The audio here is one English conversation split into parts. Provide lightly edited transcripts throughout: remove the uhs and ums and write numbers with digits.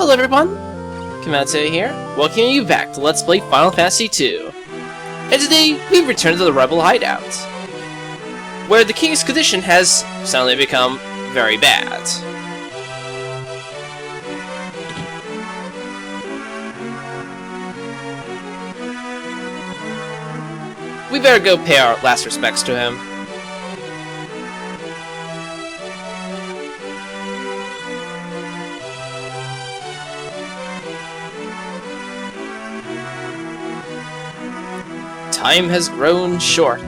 Hello everyone, Komoto here, welcoming you back to Let's Play Final Fantasy II. And today, we've returned to the Rebel Hideout, where the King's condition has suddenly become very bad. We better go pay our last respects to him. Time has grown short.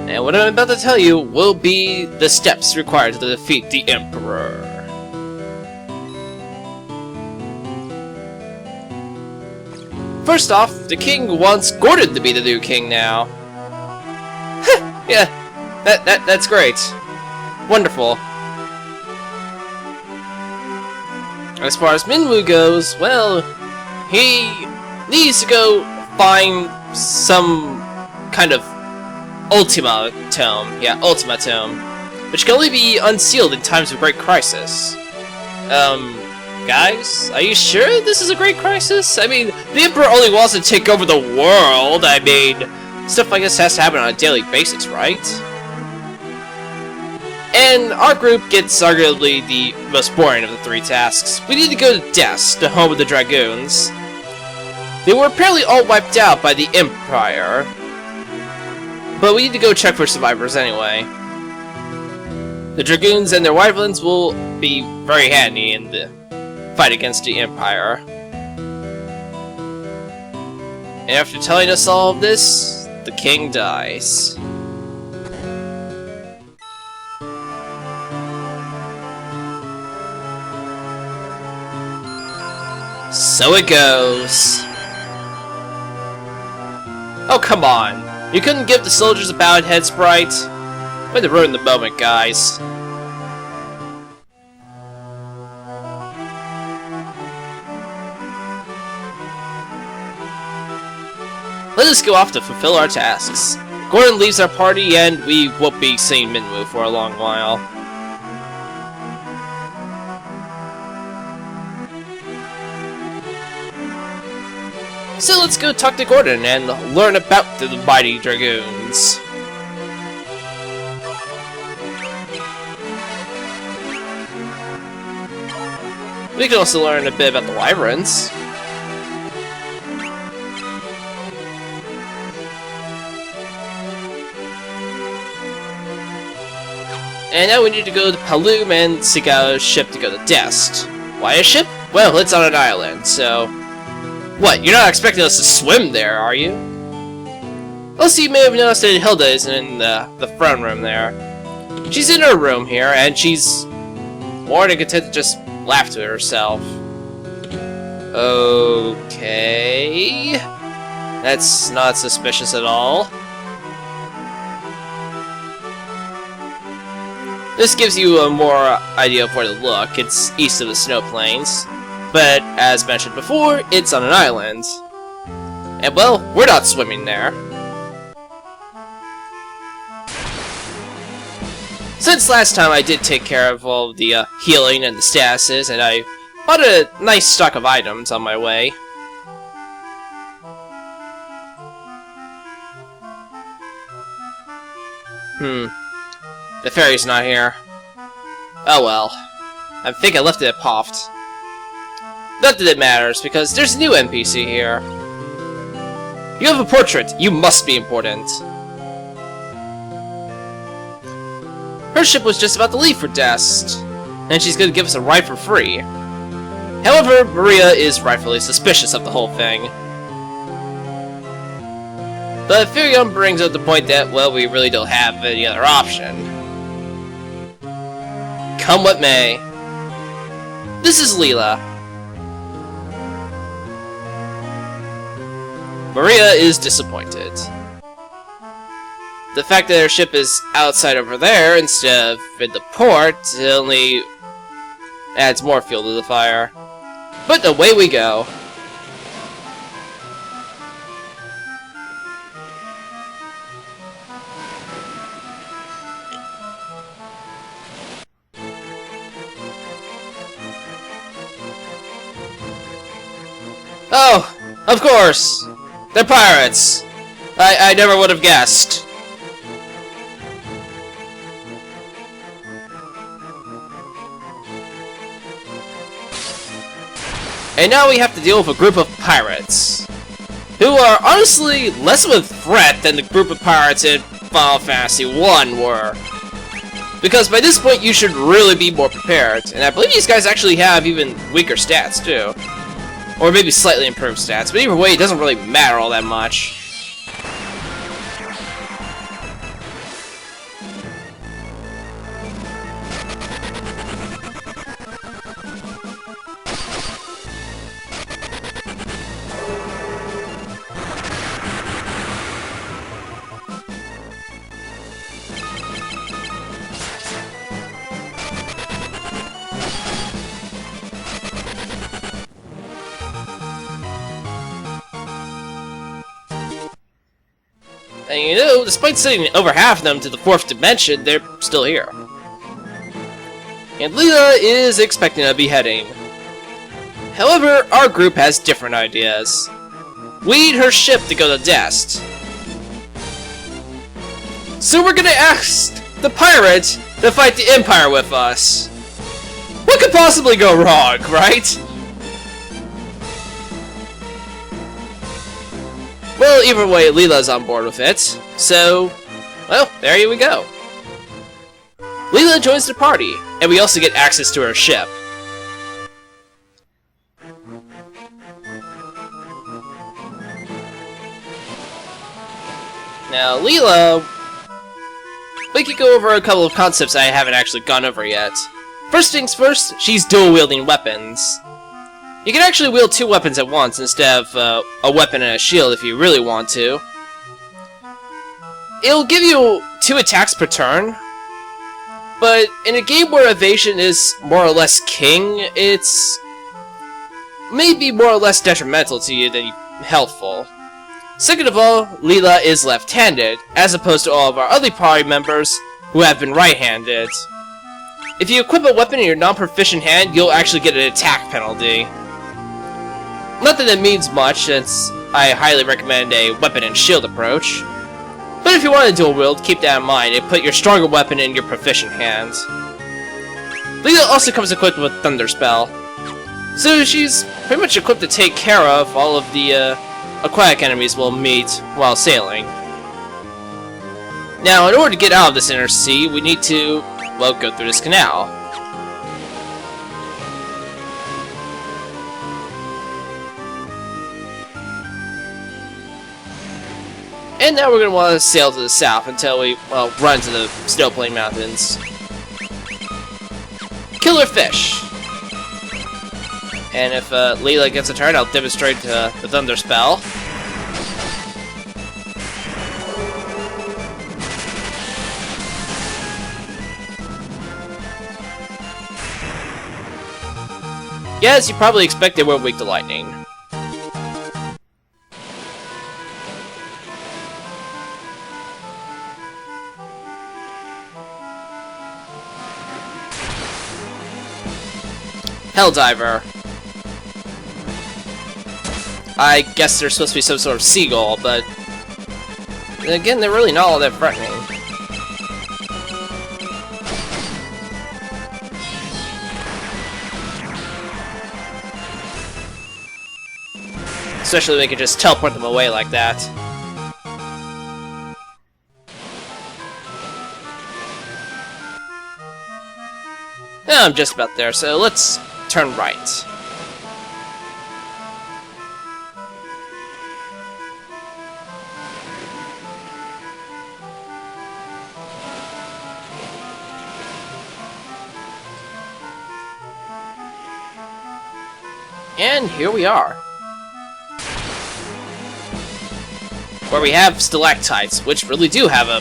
And what I'm about to tell you will be the steps required to defeat the Emperor. First off, the king wants Gordon to be the new king now. Yeah, that's great. Wonderful. As far as Minwu goes, well, he needs to go find some kind of Ultima Tome. Yeah, Ultima Tome. Which can only be unsealed in times of great crisis. Guys, are you sure this is a great crisis? I mean, the Emperor only wants to take over the world. I mean, stuff like this has to happen on a daily basis, right? And our group gets arguably the most boring of the three tasks. We need to go to Deist, the home of the Dragoons. They were apparently all wiped out by the Empire, but we need to go check for survivors anyway. The Dragoons and their Wyverns will be very handy in the fight against the Empire. And after telling us all of this, the king dies. So it goes. Oh, come on. You couldn't give the soldiers a bowed head sprite? Way to ruin the moment, guys. Let us go off to fulfill our tasks. Gordon leaves our party and we won't be seeing Minwu for a long while. So let's go talk to Gordon and learn about the mighty Dragoons. We can also learn a bit about the Wyverns. And now we need to go to Paloom and seek out a ship to go to Deist. Why a ship? Well, it's on an island, so... What, you're not expecting us to swim there, are you? Also, you may have noticed that Hilda isn't in the front room there. She's in her room here, and she's more than content to just laugh to herself. Okay... That's not suspicious at all. This gives you a more idea of where to look. It's east of the snow plains. But, as mentioned before, it's on an island. And, well, we're not swimming there. Since last time I did take care of all the healing and the statuses, and I bought a nice stock of items on my way. The ferry's not here. Oh well. I think I left it at Poft. Not that it matters, because there's a new NPC here. You have a portrait. You must be important. Her ship was just about to leave for Deist, and she's going to give us a ride for free. However, Maria is rightfully suspicious of the whole thing. But Firion brings up the point that, well, we really don't have any other option. Come what may. This is Leela. Maria is disappointed. The fact that her ship is outside over there instead of in the port only adds more fuel to the fire. But away we go. Oh, of course! They're pirates! I never would have guessed. And now we have to deal with a group of pirates, who are honestly less of a threat than the group of pirates in Final Fantasy 1 were. Because by this point you should really be more prepared, and I believe these guys actually have even weaker stats too. Or maybe slightly improved stats, but either way it doesn't really matter all that much. And you know, despite sending over half of them to the 4th dimension, they're still here. And Leela is expecting a beheading. However, our group has different ideas. We need her ship to go to Deist. So we're gonna ask the pirate to fight the Empire with us. What could possibly go wrong, right? Well, either way, Leela's on board with it, so, well, there we go. Leela joins the party, and we also get access to her ship. Now, Leela, we could go over a couple of concepts I haven't actually gone over yet. First things first, she's dual-wielding weapons. You can actually wield 2 weapons at once instead of a weapon and a shield if you really want to. It'll give you 2 attacks per turn, but in a game where evasion is more or less king, it's maybe more or less detrimental to you than helpful. Second of all, Leela is left-handed, as opposed to all of our other party members who have been right-handed. If you equip a weapon in your non-proficient hand, you'll actually get an attack penalty. Not that it means much, since I highly recommend a weapon and shield approach. But if you want to dual wield, keep that in mind and put your stronger weapon in your proficient hand. Leela also comes equipped with Thunder Spell, so she's pretty much equipped to take care of all of the aquatic enemies we'll meet while sailing. Now, in order to get out of this inner sea, we need to, well, go through this canal. And now we're going to want to sail to the south until we, well, run to the Snowplain Mountains. Killer fish! And if Leela gets a turn, I'll demonstrate the Thunder Spell. Yeah, as you probably expected, we're weak to lightning. Helldiver. I guess they're supposed to be some sort of seagull, but again, they're really not all that threatening. Especially when they can just teleport them away like that. Now I'm just about there, so let's turn right. And here we are. Where we have stalactites, which really do have a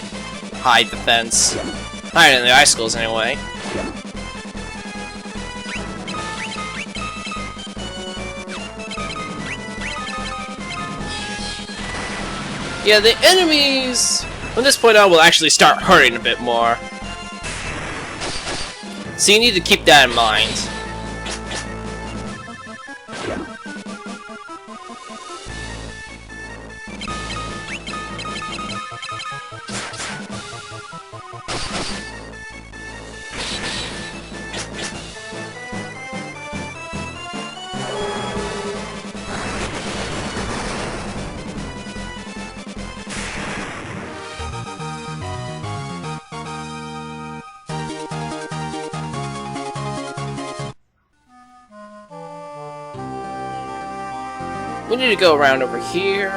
high defense. Higher than the icicles, anyway. Yeah, the enemies from this point on will actually start hurting a bit more. So you need to keep that in mind. We need to go around over here.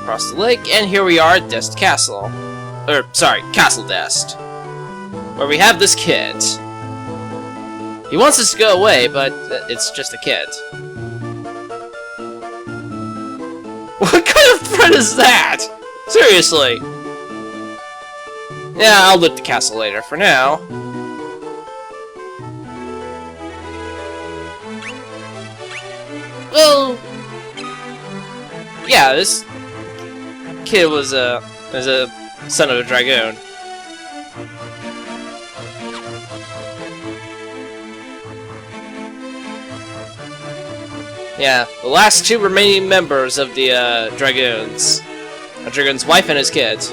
Across the lake, and here we are at Deist Castle. Or, sorry, Castle Deist. Where we have this kid. He wants us to go away, but it's just a kid. What kind of threat is that? Seriously. Yeah, I'll loot the castle later. For now. Well, yeah, this kid was a son of a dragoon. Yeah, the last two remaining members of the Dragoons. A Dragoon's wife and his kids.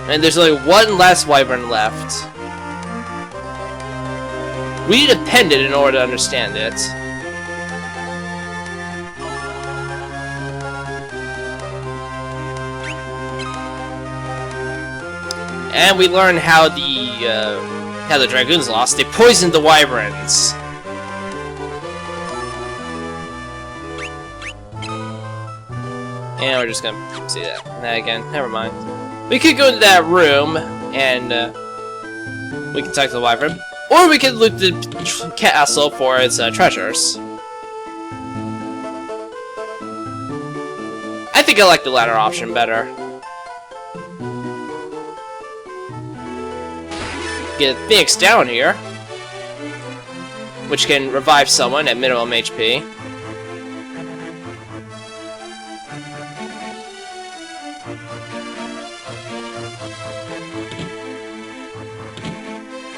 And there's only one last Wyvern left. We need a pendant in order to understand it. And we learn how the Dragoons lost. They poisoned the Wyverns. And we're just gonna see that again. Never mind. We could go into that room and we can talk to the Wyvern, or we could loot the castle for its treasures. I think I like the latter option better. Get Phoenix down here, which can revive someone at minimum HP.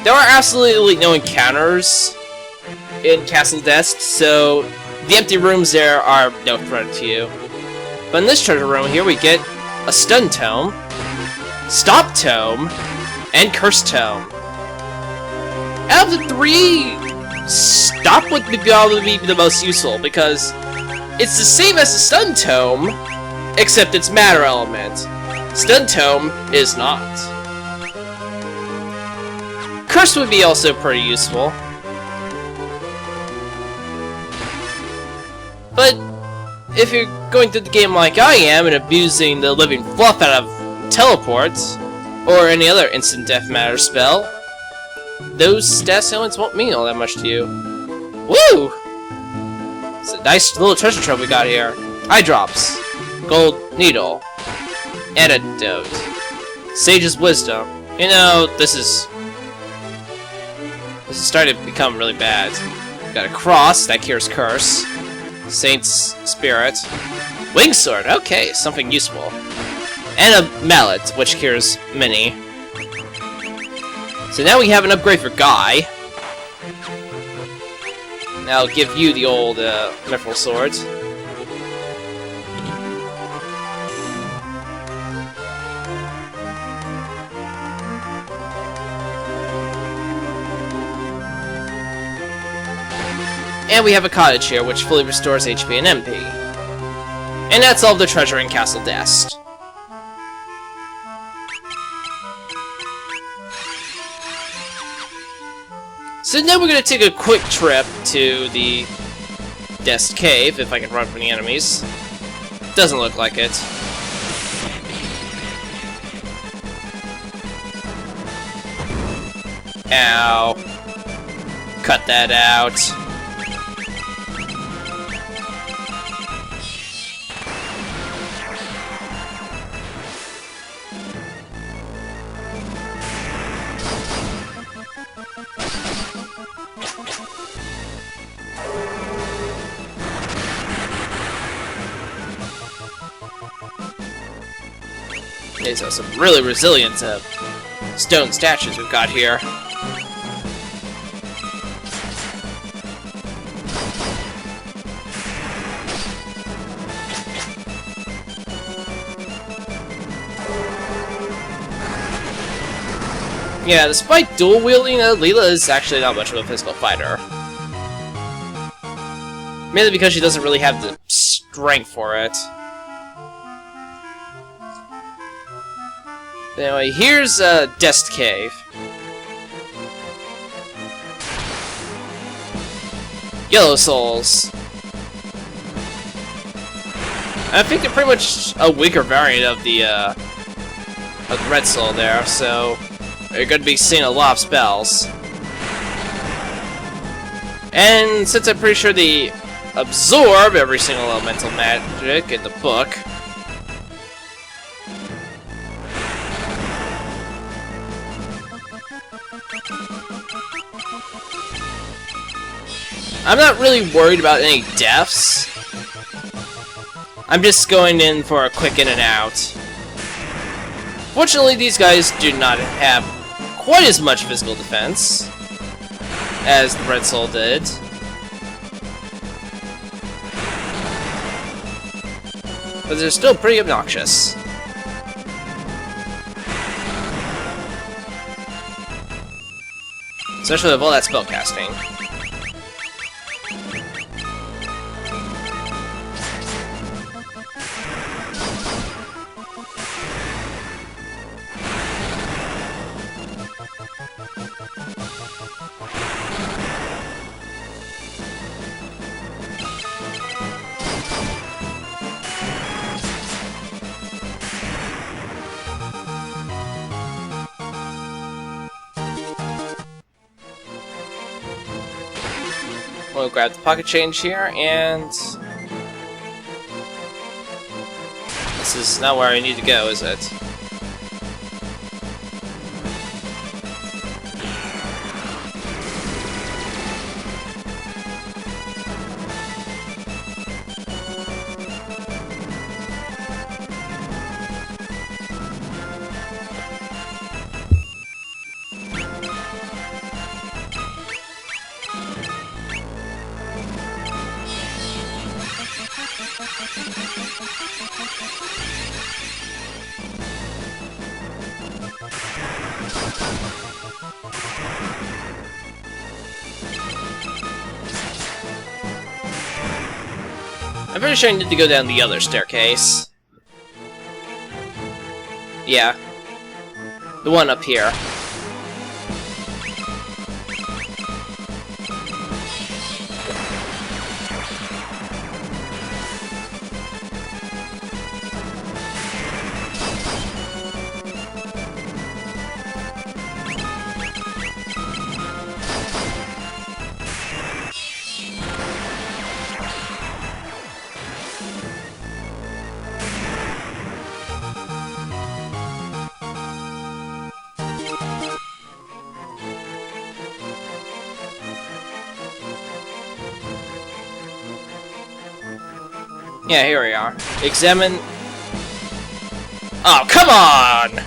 There are absolutely no encounters in Castle Deist, so the empty rooms there are no threat to you. But in this treasure room here we get a Stun Tome, Stop Tome, and Curse Tome. Out of the three, Stop would probably be the most useful, because it's the same as the Stun Tome, except it's Matter Element. Stun Tome is not. Curse would be also pretty useful. But if you're going through the game like I am and abusing the living fluff out of teleports or any other instant death matter spell, those stat elements won't mean all that much to you. Woo! It's a nice little treasure trove we got here. Eye drops, gold needle, antidote, Sage's wisdom. You know, this is starting to become really bad. Got a cross, that cures curse. Saint's spirit. Wing sword, okay, something useful. And a mallet, which cures many. So now we have an upgrade for Guy. Now I'll give you the old mithril sword. And we have a cottage here, which fully restores HP and MP. And that's all the treasure in Castle Deist. So now we're gonna take a quick trip to the Deist Cave, if I can run from the enemies. Doesn't look like it. Ow. Cut that out. These are some really resilient stone statues we've got here. Yeah, despite dual wielding, Leela is actually not much of a physical fighter. Mainly because she doesn't really have the strength for it. Anyway, here's Deist Cave. Yellow souls. I think they're pretty much a weaker variant of the red soul there, so you're going to be seeing a lot of spells. And since I'm pretty sure they absorb every single elemental magic in the book, I'm not really worried about any deaths. I'm just going in for a quick in and out. Fortunately, these guys do not have quite as much physical defense as the Red Soul did. But they're still pretty obnoxious. Especially with all that spell casting. We'll grab the pocket change here, and this is not where I need to go, is it? I'm pretty sure I need to go down the other staircase. Yeah. The one up here. Yeah, here we are. Examine... Oh, come on!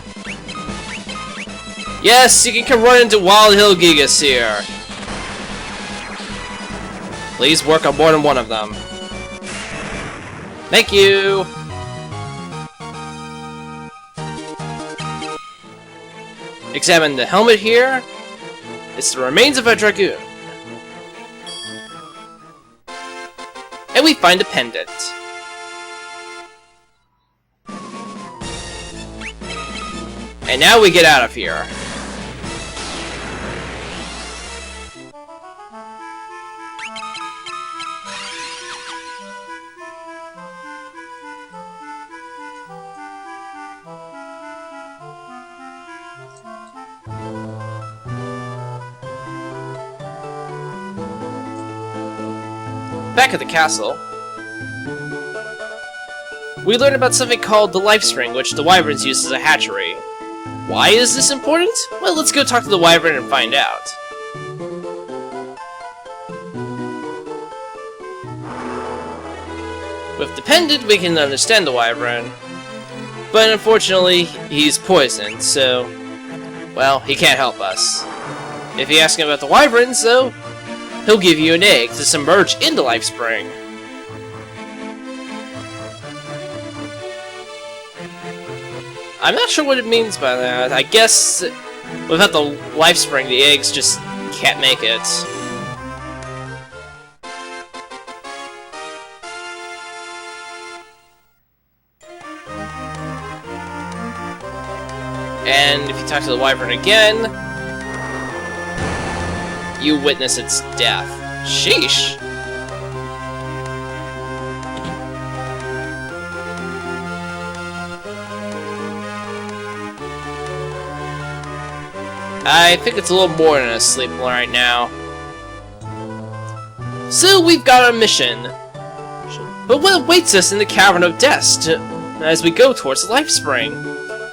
Yes, you can come run into Wild Hill Gigas here. Please work on more than one of them. Thank you! Examine the helmet here. It's the remains of a Dragoon. And we find a pendant. And now we get out of here. Back at the castle, we learn about something called the life spring, which the Wyverns use as a hatchery. Why is this important? Well, let's go talk to the Wyvern and find out. With the pendant, we can understand the Wyvern. But unfortunately, he's poisoned, so... well, he can't help us. If you ask him about the Wyverns, though, he'll give you an egg to submerge in the life spring. I'm not sure what it means by that. I guess without the life spring, the eggs just can't make it. And if you talk to the Wyvern again, you witness its death. Sheesh! I think it's a little more than asleep right now. So we've got a mission. But what awaits us in the Cavern of Deist as we go towards the Life Spring?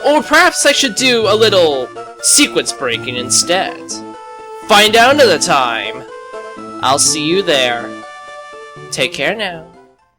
Or perhaps I should do a little sequence breaking instead. Find out another time. I'll see you there. Take care now.